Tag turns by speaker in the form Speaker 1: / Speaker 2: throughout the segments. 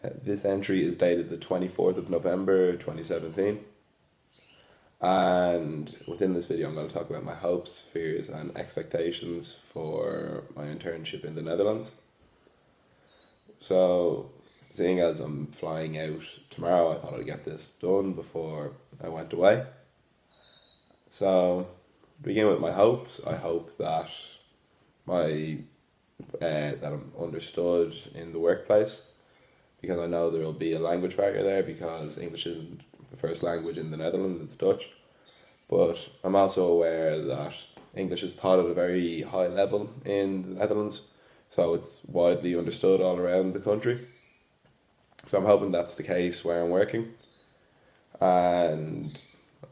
Speaker 1: This entry is dated the 24th of November 2017. And within this video, I'm going to talk about my hopes, fears, and expectations for my internship in the Netherlands. So, seeing as I'm flying out tomorrow, I thought I'd get this done before I went away. So, to begin with my hopes, I hope that that I'm understood in the workplace, because I know there will be a language barrier there because English isn't the first language in the Netherlands, it's Dutch. But I'm also aware that English is taught at a very high level in the Netherlands, so it's widely understood all around the country. So I'm hoping that's the case where I'm working. And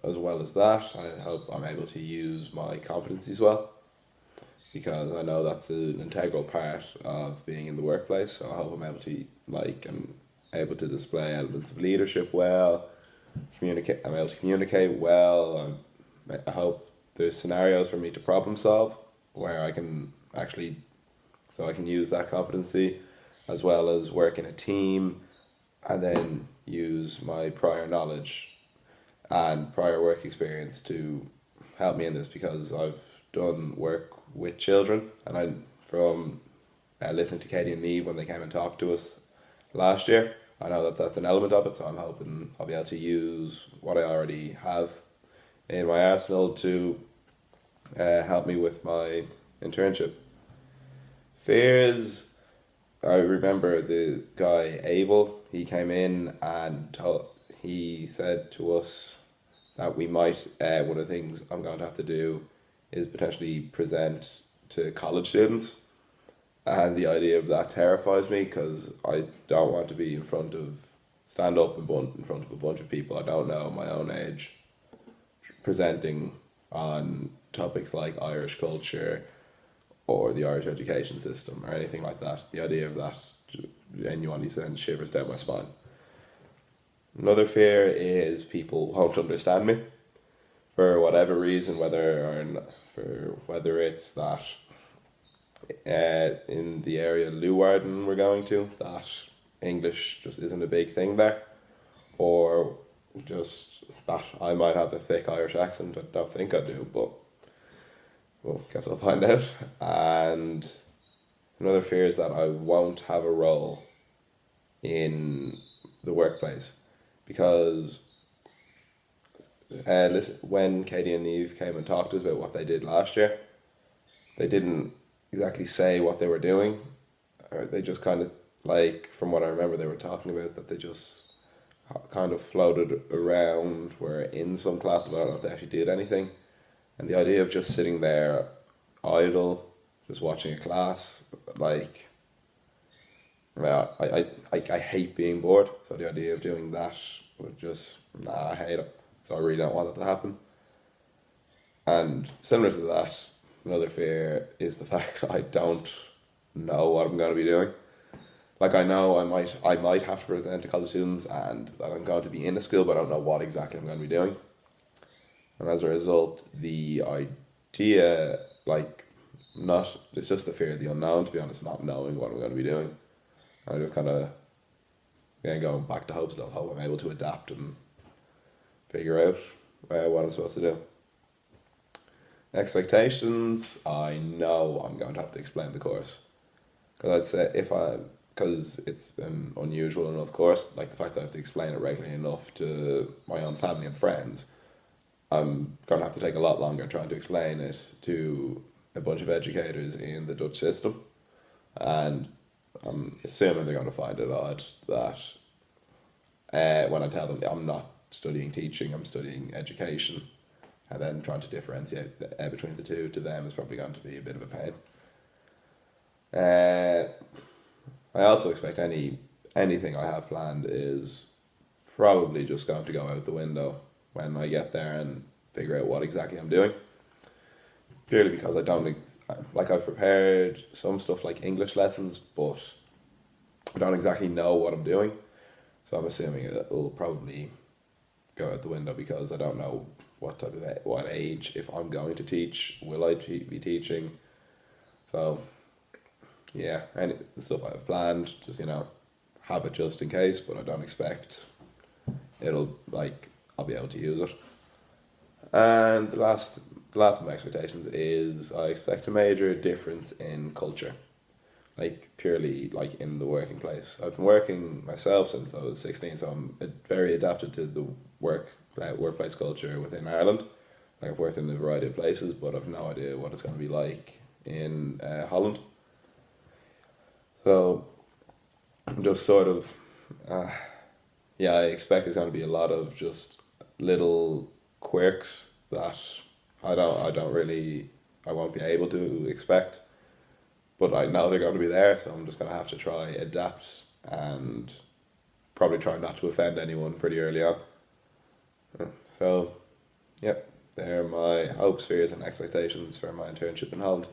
Speaker 1: as well as that, I hope I'm able to use my competencies well, because I know that's an integral part of being in the workplace. So I hope I'm able to display elements of leadership well, I'm able to communicate well. I hope there's scenarios for me to problem solve where I can use that competency, as well as work in a team, and then use my prior knowledge and prior work experience to help me in this, because I've done work with children, and from listening to Katie and Neve when they came and talked to us last year, I know that that's an element of it, so I'm hoping I'll be able to use what I already have in my arsenal to help me with my internship. Fears, I remember the guy Abel, he came in and he said to us that we might, one of the things I'm going to have to do is potentially present to college students. And the idea of that terrifies me, because I don't want to be stand up in front of a bunch of people I don't know my own age, presenting on topics like Irish culture or the Irish education system or anything like that. The idea of that genuinely sends shivers down my spine. Another fear is people won't understand me for whatever reason, whether it's that in the area Leeuwarden we're going to, that English just isn't a big thing there, or just that I might have a thick Irish accent. I don't think I do, but well, guess I'll find out. And another fear is that I won't have a role in the workplace, because when Katie and Neve came and talked to us about what they did last year, they didn't exactly say what they were doing, or they just kind of, like, from what I remember, they were talking about that they just kind of floated around, were in some classes, but I don't know if they actually did anything. And the idea of just sitting there idle, just watching a class, like, well, I hate being bored, so the idea of doing that would just, I hate it. So I really don't want that to happen. And similar to that, another fear is the fact that I don't know what I'm going to be doing. Like, I know I might have to present to college students and that I'm going to be in a skill, but I don't know what exactly I'm going to be doing. And as a result, the idea, it's just the fear of the unknown, to be honest, not knowing what I'm going to be doing. And I just kind of, going back to hopes, I hope I'm able to adapt and figure out what I'm supposed to do. Expectations, I know I'm going to have to explain the course. Because because it's an unusual enough course, like the fact that I have to explain it regularly enough to my own family and friends, I'm going to have to take a lot longer trying to explain it to a bunch of educators in the Dutch system. And I'm assuming they're going to find it odd that when I tell them I'm not studying teaching, I'm studying education, and then trying to differentiate between the two to them is probably going to be a bit of a pain. I also expect anything I have planned is probably just going to go out the window when I get there and figure out what exactly I'm doing. Purely because I don't, I've prepared some stuff like English lessons, but I don't exactly know what I'm doing. So I'm assuming it will probably go out the window, because I don't know what age, if I'm going to teach, will I be teaching. So yeah, and the stuff I've planned, just have it just in case, but I don't expect I'll be able to use it. And the last of my expectations is I expect a major difference in culture, like purely like in the working place. I've been working myself since I was 16, so I'm very adapted to the workplace culture within Ireland. Like I've worked in a variety of places, but I've no idea what it's going to be like in Holland. So I'm just sort of, yeah, I expect there's going to be a lot of just little quirks that I won't be able to expect, but I know they're going to be there, so I'm just going to have to try adapt and probably try not to offend anyone pretty early on. So, yeah, they're my hopes, fears, and expectations for my internship in Holland.